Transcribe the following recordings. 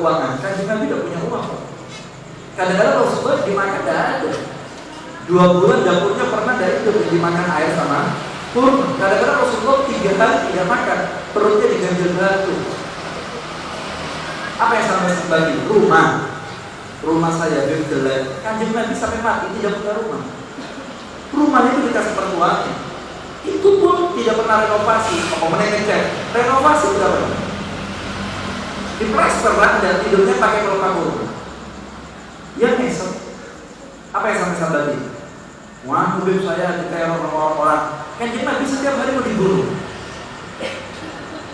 keuangan. Kanjeng Nabi tidak punya uang. Kadang-kadang Rasulullah dimakan tidak ada. 2 bulan dapurnya pernah dari itu dimakan air sama kurma. Kadang-kadang Rasulullah 3 hari tidak makan, perutnya diganjel batu. Apa yang saya bagi? Rumah saya jelek. Kanjeng Nabi sampai mati tidak punya rumah. Rumahnya itu dikasih pertuanya. Itu pun tidak pernah renovasi. Ngomongnya ngecek, renovasi tidak pernah. Di plester dan tidurnya pakai pelukan kurma. Ya besok, apa yang sampai tadi? Wah, mobil saya diteror orang-orang. Kanjeng Nabi setiap hari mau dibunuh.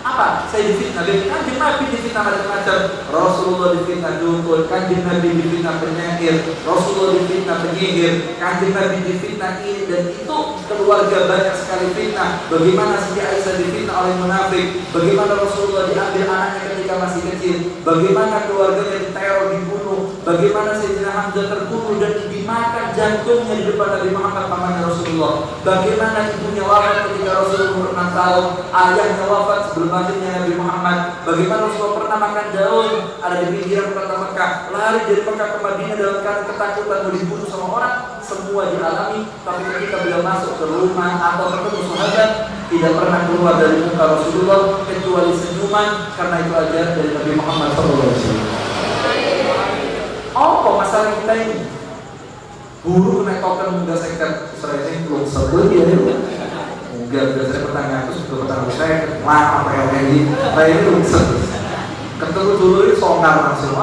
Apa? Saya difitnah. Kanjeng Nabi difitnah macam-macam. Rasulullah difitnah dukun, Kanjeng Nabi difitnah penyihir, Rasulullah difitnah penyihir, Kanjeng Nabi difitnah ini dan itu. Keluarga banyak sekali fitnah. Bagaimana Siti Aisyah difitnah oleh munafik, bagaimana Rasulullah diambil anaknya ketika masih kecil, bagaimana keluarganya diteror, dibunuh, bagaimana Sayyidina Hamzah terbunuh dan dimakan jantungnya di depan Nabi Muhammad pamannya Rasulullah, bagaimana ibunya wafat ketika Rasulullah umur 6 tahun, ayahnya wafat sebelum lahirnya Nabi Muhammad, bagaimana Rasulullah pernah makan daun ada di pinggiran kota Mekah, lari dari Mekah ke Madinah dalam keadaan ketakutan mau dibunuh sama orang. Semua dialami, tapi ketika beliau masuk ke rumah atau ketemu sahabat, tidak pernah keluar dari muka Rasulullah kecuali senyuman, karena itu ajaran dari Nabi Muhammad SAW. Oh, masalah kita ini guru kena token muda sektor Israel belum sebut dia itu enggak biasanya pertanyaan itu sudah pertanyaan saya lama PLN ini belum sebut ketemu dulu itu songar langsung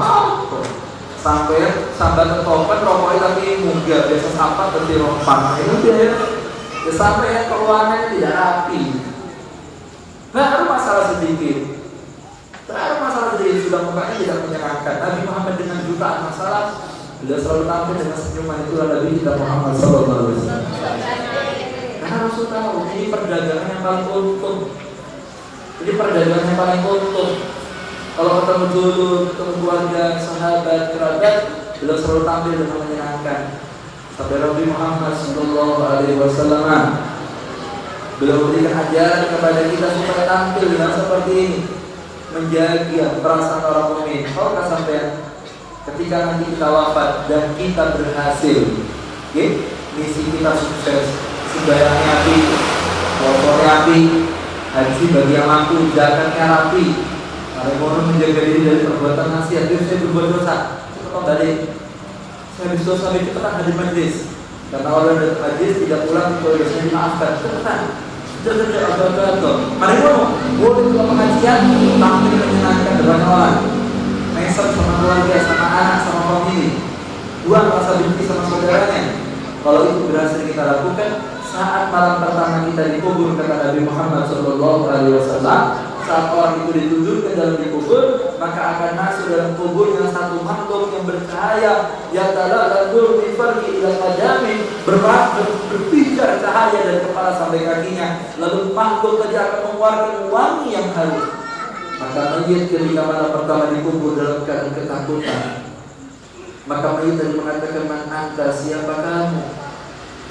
sampai sambat token rokoknya tapi munggah biasa sampah berarti rompang itu dia ya sampai keuangannya tidak rapi. Baru masalah sedikit sudah mukanya tidak menyenangkan. Nabi Muhammad dengan jutaan masalah beliau selalu tampil dengan senyuman. Itulah Nabi kita Muhammad SAW. Karena Rasul tahu ini perdagangan yang paling untung. Kalau ketemu dulu, ketemu keluarga, sahabat, kerabat, beliau selalu tampil dengan menyenangkan. Sampai Nabi Muhammad SAW beliau berikan ajaran kepada kita supaya tampil dengan seperti ini, menjaga perasaan orang mukmin. Kalau sampai ketika nanti kita wafat dan kita berhasil, misi kita sukses, sembahyangnya api, puasanya api, haji bagi yang mampu, zakatnya rapi. Kalau mau menjaga diri dari perbuatan maksiat, saya berbuat dosa, cepat balik. Saya habis dosa itu cepat hadir majlis. Karena orang dari majlis tidak pulang kalau dosanya dimaafkan, cepat. Mari ngomong, boleh ke pengajian, tampil menyenangkan depan orang, mesem sama keluarga, sama anak, sama famili, buang rasa benci sama saudaranya. Kalau itu berhasil kita lakukan, saat malam pertama kita dikubur, kata Nabi Muhammad SAW, saat orang itu ditunjukkan dalam dikubur, maka akan masuk dalam kuburnya satu makhluk yang bercahaya, yang taladur bifarqi ila qadami, berpijar cahaya dari kepala sampai kakinya. Lalu makhluk tadi akan mengeluarkan wangi yang halus. Maka mayit ketika malam pertama dikubur dalam keadaan ketakutan, maka mayit tadi mengatakan, man anta, siapa kamu?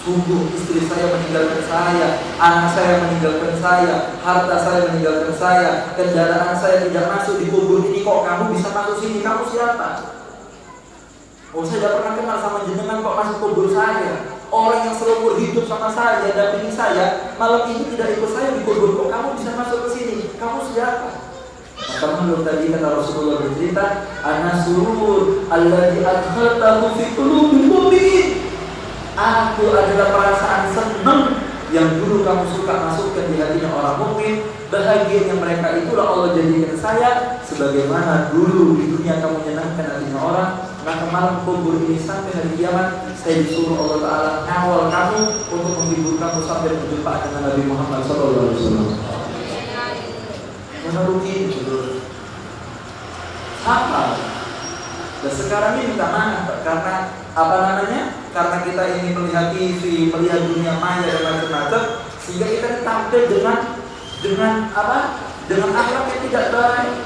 Sungguh istri saya meninggalkan saya, anak saya meninggalkan saya, harta saya meninggalkan saya, kendaraan saya tidak masuk di kubur ini, kok kamu bisa masuk sini? Kamu siapa? Oh, saya tidak pernah kenal sama jenengan kok masuk kubur saya. Orang yang seumur hidup sama saya, dampingi saya, malam ini tidak ikut saya di kubur, kok kamu bisa masuk ke sini? Kamu siapa? Maka menurut tadi kata Rasulullah bercerita, ana surur alladzi adkhaltahu fi qulubil mu'minin. Aku adalah perasaan senang yang dulu kamu suka masukkan di hatinya orang mukmin. Bahagianya mereka itulah Allah jadikan saya, sebagaimana dulu di dunia kamu menyenangkan hatinya orang. Maka malam kubur ini sampai hari kiamat, saya disuruh Allah Ta'ala awal kamu untuk menghibur kamu sampai berjumpa dengan Nabi Muhammad SAW. Mana rugi itu? Apa? Dan sekarang ini minta maaf karena apa namanya? Karena kita ini melihat TV, melihat dunia maya dan macam-macam, sehingga kita tampil dengan apa? Dengan akhlak yang tidak baik.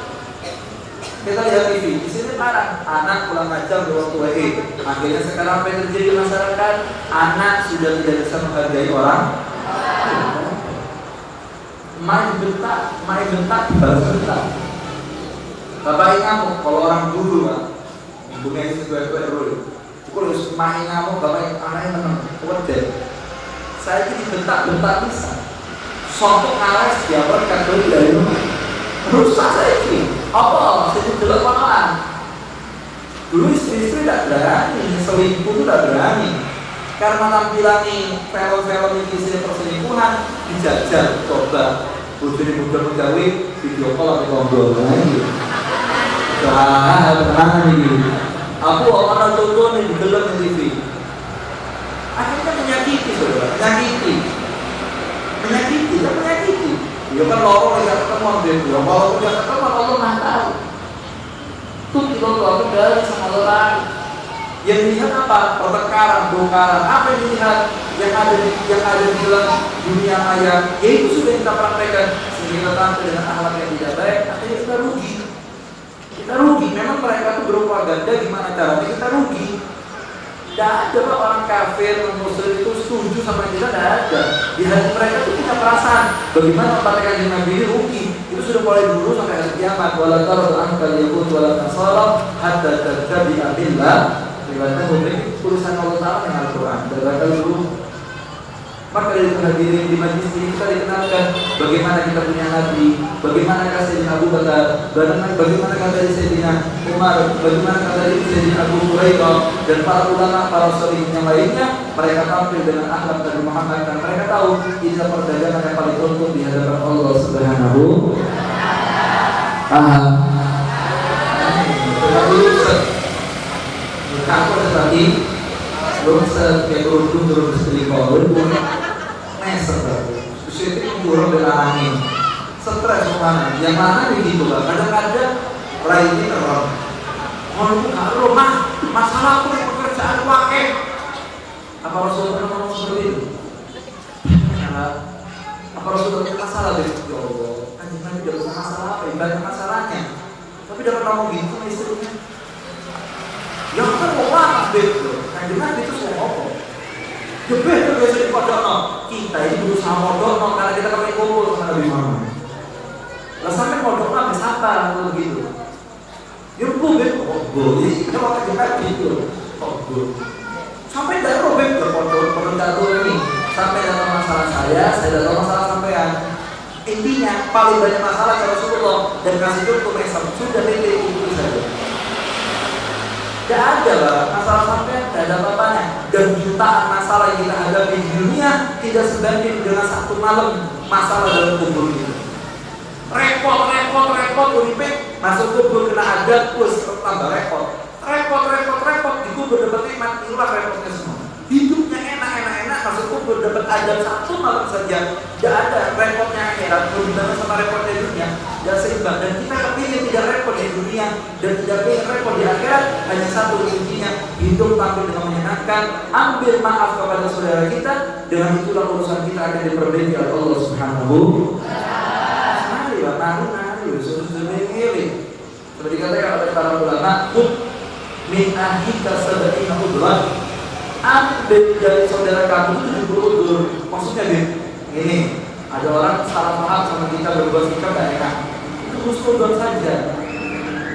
Kita lihat TV, di sini parah, anak pulang ngajar di waktu WE. Akhirnya sekarang apa yang terjadi di masyarakat? Anak sudah tidak bisa menghargai orang. Main bentak, balas bentak. Bapak ngamuk kalau orang dulu Pak. Ibunya itu tua-tua dulu. Kalau harus main ngamuk, bapak anaknya menang. Wadah. Saya ini bentak-bentak bisa. Sontok ngalah setiap orang kandung dari rumah. Rusak saya ini. Apa? Saya jelek panggilan. Dulu istri-istri tidak berani, selingkuh itu tidak berani. Karena tampilan nih film-film ini istri perselingkuhan dijajal, coba. Bujuri muda pegawai video call atau ngobrol lagi. Wah, tenang nih. Aku akan nonton nih di dalam TV. Akhirnya menyakiti saudara, menyakiti. Ya kan lorong yang ketemu dia, kalau dia ketemu Allah nggak tahu. Tuh kita keluar dari sama orang. Yang dilihat apa? Pertengkaran, bongkaran. Apa yang dilihat? Yang ada di dalam dunia maya. Ya itu sudah kita praktekkan. Sehingga kita tampil dengan akhlak yang tidak baik. Akhirnya kita rugi. Memang mereka itu berpropaganda gimana caranya kita rugi. Tidak ada Pak orang kafir, muslim itu setuju sama kita, tidak ada. Di hati mereka itu punya perasaan bagaimana mempertahankan Nabi ini rugi. Itu sudah mulai dulu sampai hari kiamat. Wala tarad ankal yahud wala nasara hatta tattabi'a billah. Riwayatnya publik tulisan Allah Ta'ala dengan Al-Quran. Baca dulu. Maka dari hadirin di majlis ini kita dikenalkan bagaimana kita punya Nabi, bagaimana Sayyidina Abu Bakar, bagaimana dari Sayyidina Umar, bagaimana dari Sayyidina Abu Hurairah dan para ulama, para salihin yang lainnya. Mereka tampil dengan akhlak Nabi Muhammad dan mereka tahu ini perdagangan yang paling untung di hadapan Allah Subhanahu. Aku tadi belum kayak turun setrika, meser itu kurang dilarangin, stres mana? Yang mana begitu lah. Kadang-kadang ini teror. Kalau rumah masalah aku pekerjaan pakai apa Rasulullah ngomong seperti itu? Apa Rasulullah masalah deh? Ya Allah, anjing Nabi tidak usah masalah apa? Banyak masalahnya. Tapi dapat ngomong gitu sama istrinya. Yang kan mau panas betul. Anjing Nabi itu semua ngomong. Jebeh itu biasa dipadokno. Kita ini berusaha modokno karena kita kemarin kumpul sama Nabi Muhammad. Lah sampai modokno habis apa kalau begitu? Ya kubik, ini kita waktu jebak gitu. Sampai dari robek ke pondok ini. Sampai datang masalah saya datang masalah sampean. Intinya paling banyak masalah ke Rasulullah dan kasih contoh mesem sudah itu saja. Tidak ada lah masalah sampean, tidak ada apa-apanya. Dan jutaan masalah yang kita hadapi di dunia tidak sebanding dengan satu malam masalah dalam kubur kita. Repot uripik masuk kubur kena adab plus tambah repot di kubur dapat nikmat itulah repotnya semua. Hidupnya enak masuk kubur dapat adab satu malam saja. Tidak ada repotnya akhirat berbeda sama repotnya dunia. Tidak seimbang dan kita kepilih tidak repot di dunia dan tidak pilih repot di akhirat. Hanya satu intinya hidup tampil dengan menyenangkan. Ambil maaf kepada saudara kita. Dengan itulah urusan kita akan diperbaiki oleh Allah Subhanahu. Nari, sudah ini. Seperti dikatakan oleh para ulama, min ahika sab'ina udran. Ambil dari saudara kamu 70 udur. Maksudnya ini ada orang salah paham sama kita berbuat sikap gak enak. Itu husnudon saja.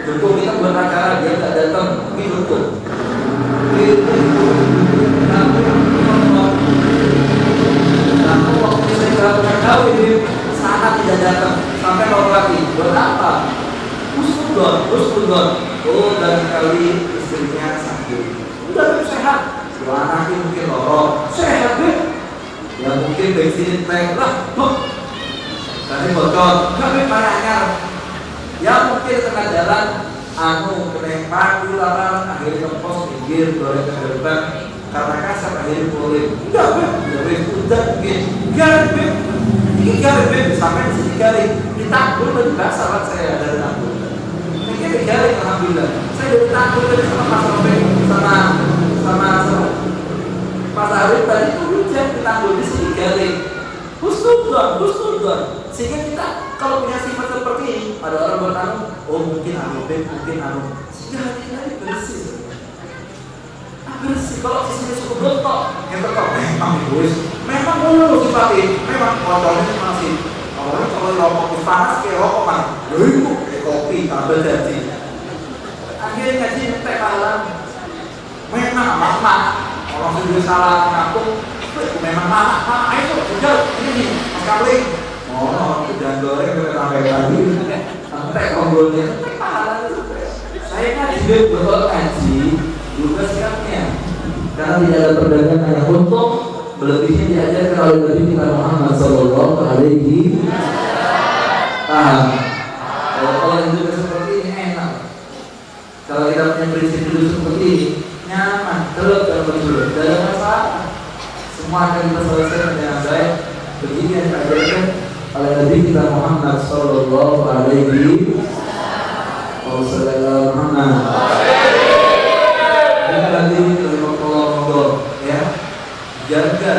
Betul kita buat acara dia tidak datang, ini betul. Kamu waktu saya kawin sana tidak datang sampai mau lagi. Buat apa? Husnudon. Oh dari kali istrinya sakit. Udah sehat. Dua anaknya mungkin lorong. Sehat deh. Ya mungkin bensin tank lah, tadi bocor, nggak banyak. Ya mungkin tengah jalan, kena paku larang, akhirnya ke pos pinggir, goreng ke depan, karena kasar akhirnya pulih. Udah mungkin, garing, ini garing, sampai di sini garing, ditanggul dari basah kan saya dari tanggul. Ini garing alhamdulillah. Saya dari tanggul tadi sama Mas Robek, sama Mas Arif tadi itu hujan ditanggul di sini garing. Husnudon. Sehingga kita kalau punya sifat seperti ini, ada orang bertanya, oh mungkin sehingga hati kita bersih. Bersih. Kalau di sini cukup betok, yang betok memang dulu sifatnya, memang kotornya masih. Kalau rokok panas kayak rokok mana? Itu kopi, tambah gaji. Akhirnya gaji ngetek pahala. Memang mak orang sudah salah ngaku, memang mak ayo udah ini mas Kamling. Oh, udah goreng udah sampai lagi. Sampai konggolnya ngetek pahala itu. Saya kan juga betul ngaji juga sikapnya. Karena tidak ada perdagangan yang untuk berlebihnya diajarkan oleh Nabi kita Muhammad Sallallahu Alaihi Wasallam. Kalau hidup seperti ini enak. Kalau kita punya prinsip hidup seperti ini nyaman, telur dan berjuang, tidak ada masalah. Semua akan kita selesaikan dengan baik. Begini yang diajarkan oleh Nabi kita Muhammad Sallallahu Alaihi Wasallam. Ini nanti kalau ya jaga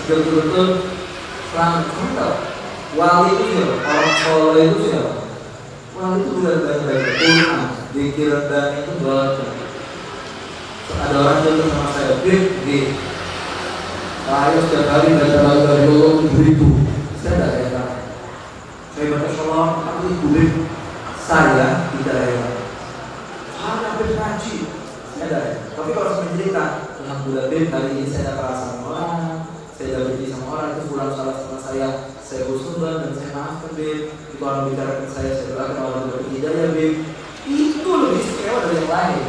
betul-betul selamat. Wali itu ya, orang soleh itu siapa? Wali itu bukan baik-baik Quran, zikir dan itu doa. Ada orang jatuh sama saya, Bib, saya setiap hari baca lagu dari Allah 1000. Saya tidak rela. Saya baca sholat, aku itu Bib. Saya tidak rela. Saya ngaji. Saya tidak rela. Tapi kalau saya cerita, alhamdulillah Bib, kali ini saya dapat perasaan orang, saya dapat benci sama orang, itu pulang salah sama saya husnuzan dan saya maafkan Bib. Itu orang bicara ke saya doakan Allah dapat hidayah Bib. Itu lebih istimewa dari yang lain.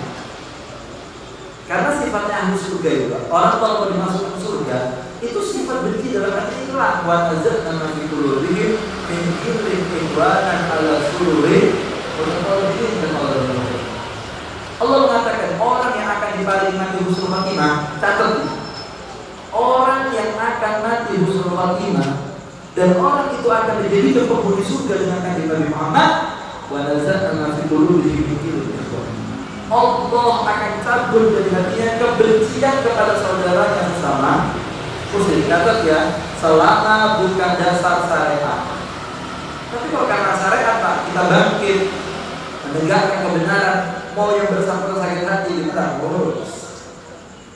Karena sifatnya ahli surga itu, orang kalau dimasukkan surga, itu sifat benci dalam arti ikhlas. Wa nazarna fi qulubihim min ghillin ikhwanan ala sururi mutaqabilin dan Allah mengatakan orang yang akan dipaling mati husnul khatimah, catat. Orang yang akan mati husnul khatimah dan orang itu akan menjadi penghuni surga dengan kanjeng Nabi Muhammad. Wa nazarna fi qulubihim min ghillin ikhwanan. Allah akan cabut dari hatinya kebencian kepada saudara yang bersama. Terus dicatat ya, selama bukan dasar syariat. Tapi kalau karena syariat Pak, kita bangkit menegakkan kebenaran, mau yang bersangkutan sakit hati kita urus.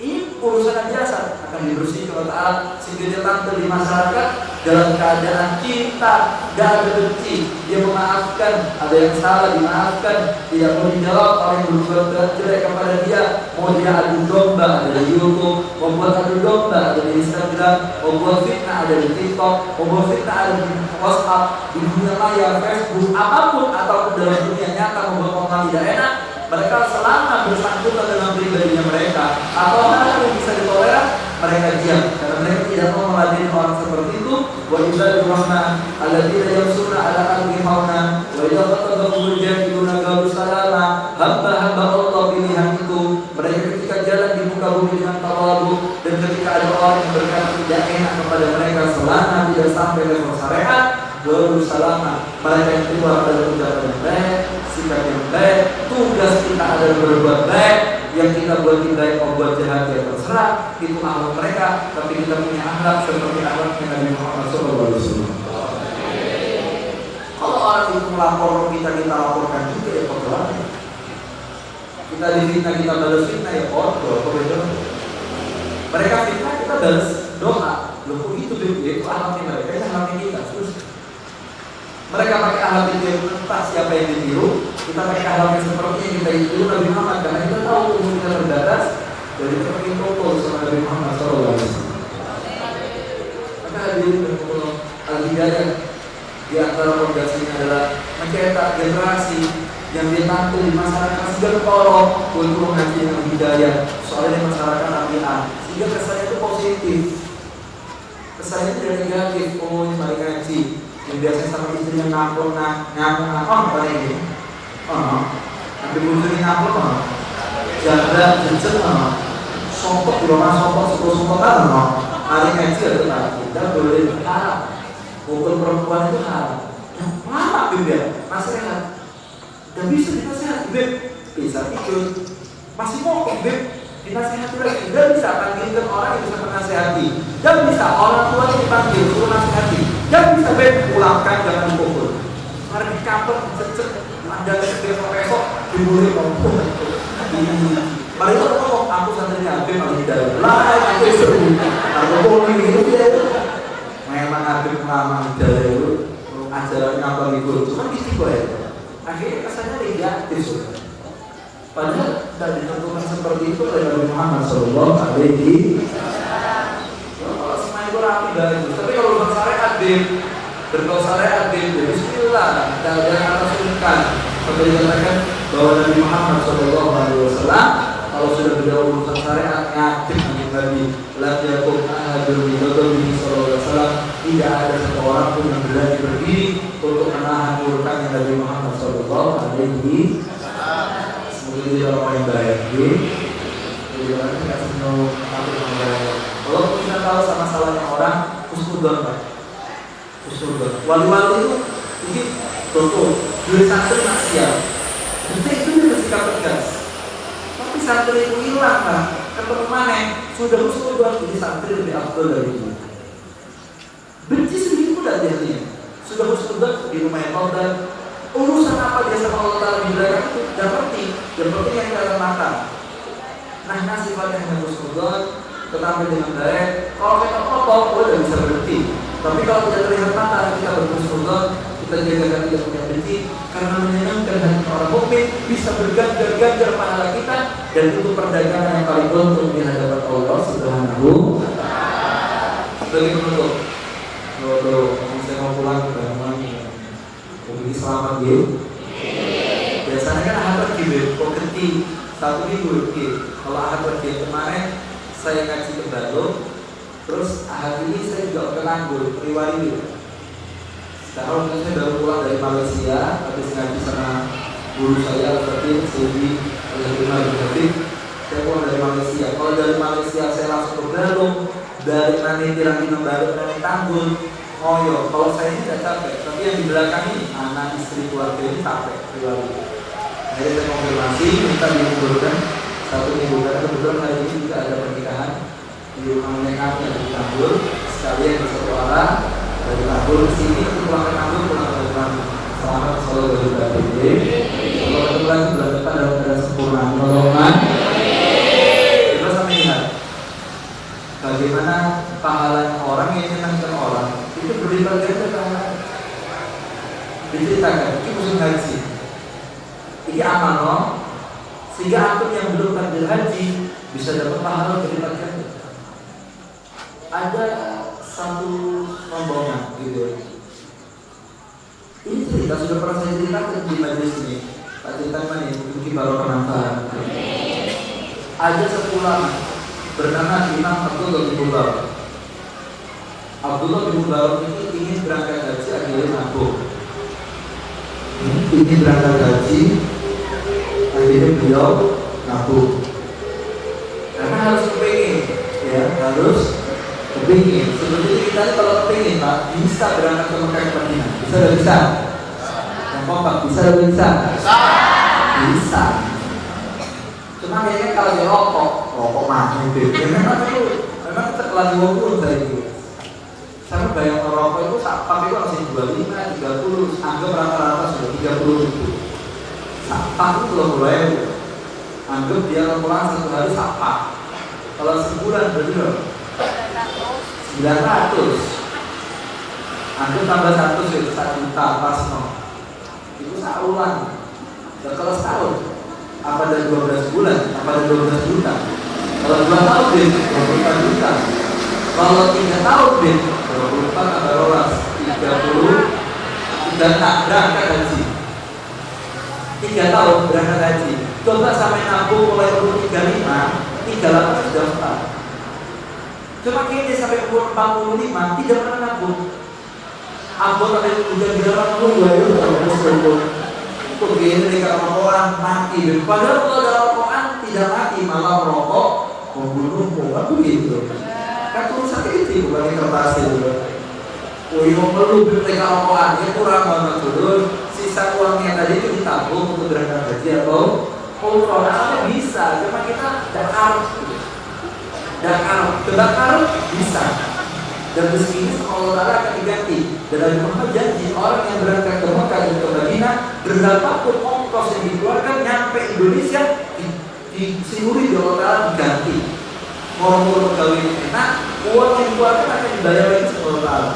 Ini urusan biasa akan dibersihkan oleh Allah sehingga dia tampil di masyarakat dalam keadaan cinta, gak ada benci. Dia memaafkan, ada yang salah dimaafkan, tidak mau dijawab oleh yang berbuat jelek kepada dia. Mau dia adu domba ada di YouTube, mau buat adu domba ada di Instagram, mau buat fitnah ada di TikTok, mau buat fitnah ada di WhatsApp, di dunia maya, Facebook, apapun ataupun dalam dunia nyata membuat orang tidak enak. Mereka selama bersangkutan dalam pribadinya mereka atau hal yang bisa ditoleran, mereka diam karena mereka tidak mau meladeni orang seperti itu. Wa ibadur rahman alladzina yamshuna ala ardi hauna wa idza khatabahum jahiluna qalu salama. Hamba-hamba Allah pilihan itu, mereka ketika jalan di muka bumi dengan tawadhu, dan ketika ada orang yang berkata tidak enak kepada mereka selama tidak sampai level syariat, qalu salama. Mereka yang keluar adalah ucapan yang baik, sikap yang baik. Tugas kita adalah berbuat baik. Yang kita buat baik atau buat jahat ya terserah, itu akhlak mereka. Tapi kita punya akhlak seperti akhlaknya Nabi Muhammad SAW. Kalau orang itu melapor kita laporkan juga ya kotor. Kita difitnah kita balas fitnah ya kotor. Mereka fitnah kita balas doa. Loh kok gitu itu akhlaknya mereka, itu akhlaknya kita. Terus mereka pakai akhlak itu yang entah siapa yang ditiru. Kita pakai akhlak yang seperti yang kita ditiru Nabi Muhammad, karena kita tahu umur kita terbatas. Dari seperti toko sama Nabi Muhammad SAW. Maka hadirin dan Allah al-hidayah di antara fondasinya adalah mencetak generasi yang ditampil di masyarakat sehingga tolong untuk ngaji dengan hidayah soalnya di masyarakat nabian sehingga kesannya itu positif, kesannya tidak negatif. Oh ini mereka ngaji yang biasanya sama istrinya ngapur apa ini? Nanti bunyi ngapur jaga jencet sompok di rumah sompok kan hari ngaji ada lagi tidak boleh haram. Pukul perempuan itu haram. Lama dia nasihat. Dan bisa dinasihati Beb, bisa ikut. Masih mau Beb dinasihati lagi. Dan bisa panggilkan orang yang bisa menasihati. Dan bisa orang tua yang dipanggil untuk menasihati. Dan bisa Beb pulangkan jangan dipukul. Mari di kantor cecek ada besok dibully ngomong. Mari kita ngomong aku santrinya Beb lagi dalam. Lah itu seru. Aku boleh gitu ya. Memang Habib lama dari itu ajarannya apa gitu, cuma gitu ya. Akhirnya kesannya negatif, saudara. Padahal tidak ditentukan seperti itu oleh Nabi Muhammad Sallallahu Alaihi Wasallam. Kalau semua itu rapi bagus, tapi kalau bersyariat syariat ya Bismillah, jangan atas sungkan. Seperti dikatakan bahwa Nabi Muhammad Sallallahu Alaihi Wasallam kalau sudah berjauh urusan syariat yakin Nabi la yakun ahadun min Nabi Sallallahu Alaihi Wasallam, tidak ada satu orang pun yang berani berdiri untuk menahan murkanya Nabi Muhammad Sallallahu Alaihi Wasallam. Semoga jadi orang yang baik. Jadi orang tidak semua takut sama baik. Kalau kita tahu sama salahnya orang, husnudon Pak. Husnudon. Wali-wali itu ini contoh dua santri maksiat. Kita itu bersikap tegas. Tapi santri itu hilang Pak. Ketemu mana? Sudah husnudon, jadi santri lebih afdal dari itu. Benci sendiri pun tidak dia. Sudah husnudon di rumah yang mau dan urusan apa dia sama Allah Ta'ala di belakang itu tidak ngerti. Yang penting yang dalam mata. Nah sifatnya hanya husnudon, tetapi dengan baik. Kalau kita kotor, udah bisa berhenti. Tapi kalau tidak terlihat mata, kita berhusnudon, kita jaga tidak punya benci, karena menyenangkan hati orang mukmin, bisa berganjar-ganjar pahala kita, dan itu perdagangan yang paling untung di hadapan Allah Subhanahu wa Ta'ala. Sebagai penutup, kalau saya mau pulang ke Banyuwangi, begini selamat ya. Biasanya kan ahad pergi, kok ganti satu minggu ya. Kalau ahad pergi kemarin saya ngaji ke Bandung, terus ahad ini saya juga ke Nganggur, Riwari. Sekarang saya baru pulang dari Malaysia, habis ngaji sama guru saya seperti Sedi saya pulang dari Malaysia. Kalau dari Malaysia saya langsung ke Bandung, dari Nanti Rangi Bandung dan Tanggul. Oh iya, kalau saya ini tidak capek, tapi yang di belakang ini anak istri keluarga ini capek, riwayat. Jadi saya konfirmasi, minta diunggulkan satu minggu karena kebetulan hari ini juga ada pernikahan di rumah kami yang di Tanggul, sekalian di satu arah dari Tanggul ke sini, pulang ke Tanggul, pulang ke depan. Selamat selalu dari Bapak. Kalau ketemu lagi bulan depan dalam keadaan sempurna, tolongan. Kita sampai lihat bagaimana pahala orang yang menyenangkan orang itu berlipat ganda pahala. Diceritakan, ini musim haji, ini amanah, sehingga antum yang belum takdir haji bisa dapat pahala berlipat ganda. Ada satu rombongan gitu. Ini cerita sudah pernah saya ceritakan di majelis ini. Pak ceritakan ini mungkin baru penampilan. Ada satu ulama bernama Imam Abdullah bin Mubarak. Abdullah bin Mubarak ini ingin berangkat haji akhirnya nabung. Ingin berangkat haji akhirnya beliau nabung. Karena harus kepingin, ya harus kepingin. Sebenarnya kita kalau kepingin Pak bisa berangkat ke Mekah ke Madinah. Bisa atau bisa? Yang kompak bisa atau bisa? Bisa. Cuma kayaknya kalau dia rokok mahal itu. Memang kita kelas 20 dari itu. Sama bayang rokok itu sapam itu masih 25, 30, anggap rata-rata sudah 30 ribu. Sapam itu belum mulai. Anggap dia pulang satu hari sapam. Kalau sebulan berarti 900. Anggap tambah 100 itu 1 juta pas no. Itu saulan. Dan kalau setahun apa ada 12 bulan, apa ada 12 juta. Kalau 2 tahun bin 24 juta. Kalau 3 tahun bin 24 tambah rolas 30 dan tak berangkat haji. 3 tahun berangkat haji. Coba sampai nabung mulai umur 35, 38 sudah start. Cuma kayaknya sampai umur 45 tidak pernah nabung. Anggota itu udah bilang lu ya itu begini jika orang mati. Padahal kalau dalam Al-Quran tidak mati malah merokok membunuh bukan begitu. Kan tulisan itu bukan kertas itu. Yang perlu ketika Al-Quran itu kurang banget dulu. Sisa uangnya tadi itu ditabung untuk berangkat haji atau umroh. Nah, bisa, cuma kita dakar, bisa. Dan rezeki ini sama Allah Ta'ala akan diganti. Dan Nabi Muhammad janji orang yang berangkat ke Mekah dan ke Madinah, berapapun ongkos yang dikeluarkan nyampe Indonesia di seluruh Allah Ta'ala diganti. Ngomong pegawai ini enak, uang yang dikeluarkan akan dibayar lagi sama Allah Ta'ala.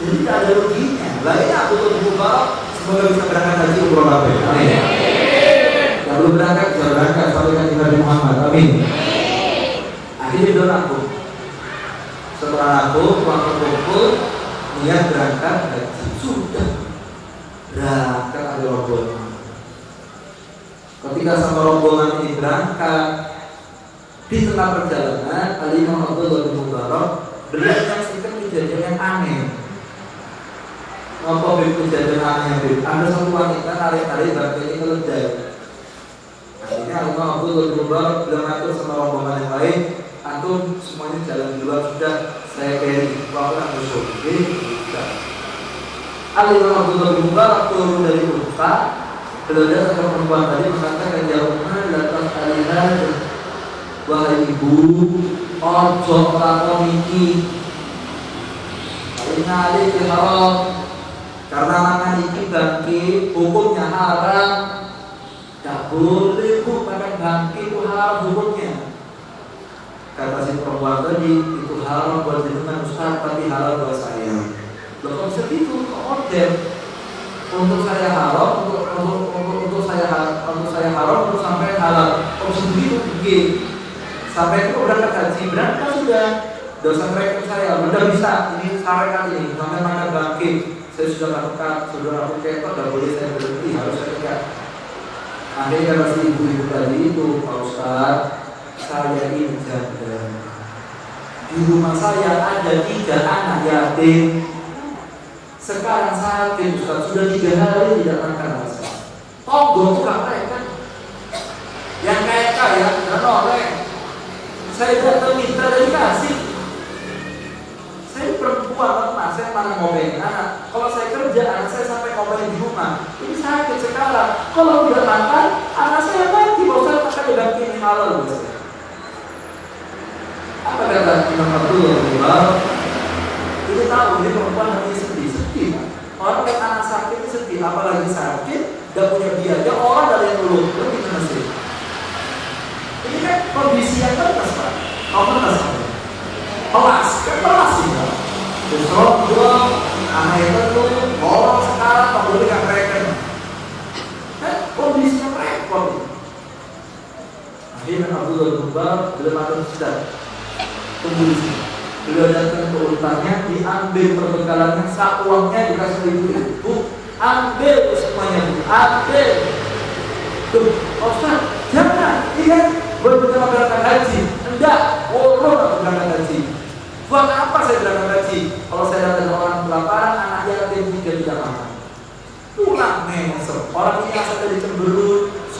Jadi tidak ada ruginya. Lainnya aku tuh Mubarak Semoga bisa berangkat haji umroh kabeh. Amin. Yang belum berangkat bisa berangkat sampaikan di Nabi Muhammad. Amin. Akhirnya doa aku. Setelah aku uang kumpul niat berangkat haji, sudah berangkat ada rombongan. Ketika sama rombongan ini berangkat, di tengah perjalanan Al-Imam Abdullah bin Mubarak beliau menyaksikan kejadian yang aneh. Apa kejadian aneh? Ada satu wanita tarik-tarik bagian ini keledai. Akhirnya Al-Imam Abdullah bin Mubarak bilang atur sama rombongan yang lain, antum semuanya jalan di luar, sudah saya carry waktu yang besok. Sudah. Al-Imam Abdullah bin Mubarak turun dari unta. Beliau sama perempuan tadi mengatakan, ya Umar datang kalian, wahai ibu, ojo lakon iki, inali haram, karena makan iki bangki hukumnya haram, tak boleh bu makan bangki itu haram hukumnya. Kata si perempuan tadi, itu haram buat jenengan Ustaz, tapi halal buat saya. Loh kok bisa gitu? Kok order? Untuk saya haram, untuk saya haram, untuk sampai halal. Kok bisa begitu? Begini. Sampai itu berangkat haji, berangkat sudah. Dosa mereka saya, udah bisa. Ini sarekat ini, sampai makan bangki. Saya sudah lakukan, sudah lakukan kok, tidak boleh saya berhenti, harus saya tegak. Akhirnya kata si ibu-ibu tadi itu, Pak Ustaz, saya ini janda. Di rumah saya ada 3 anak yatim. Sekarang sakit Ustaz, sudah 3 hari tidak makan rasa. Tonggo itu gak kan? Yang kayak kaya, dan oleh. Saya datang minta dari kasih. Saya perempuan, saya mana ngomelin anak. Kalau saya kerja, anak saya sampai ngomelin di rumah. Ini sakit sekarang. Kalau tidak makan, anak saya mati. Kalau saya makan udah kini halal. Apa kata Imam Abdullah bin Mubarak? Kita tahu ini perempuan lagi sedih. Orang yang anak sakit itu sedih, apalagi sakit, gak punya biaya, orang dari yang dulu lebih sedih. Ini kan kondisi yang terus Pak. Pelas sih Pak. Besok dua, anak itu tuh, orang sekarang tak boleh gak mereka. Kondisinya repot. Akhirnya Abdullah bin Mubarak belum ada sedang. Tunggu di sini. Beliau datang ke urutannya, diambil perbekalannya, sak uangnya dikasih ibu-ibu, ambil semuanya, ambil. Tuh, Ustaz, jangan, iya, buat kita berangkat haji. Enggak, orang berangkat haji. Buat apa saya berangkat haji? Kalau saya datang orang kelaparan, anak yatim juga tidak makan. Pulang mesem, orang ini asal dari cemberut,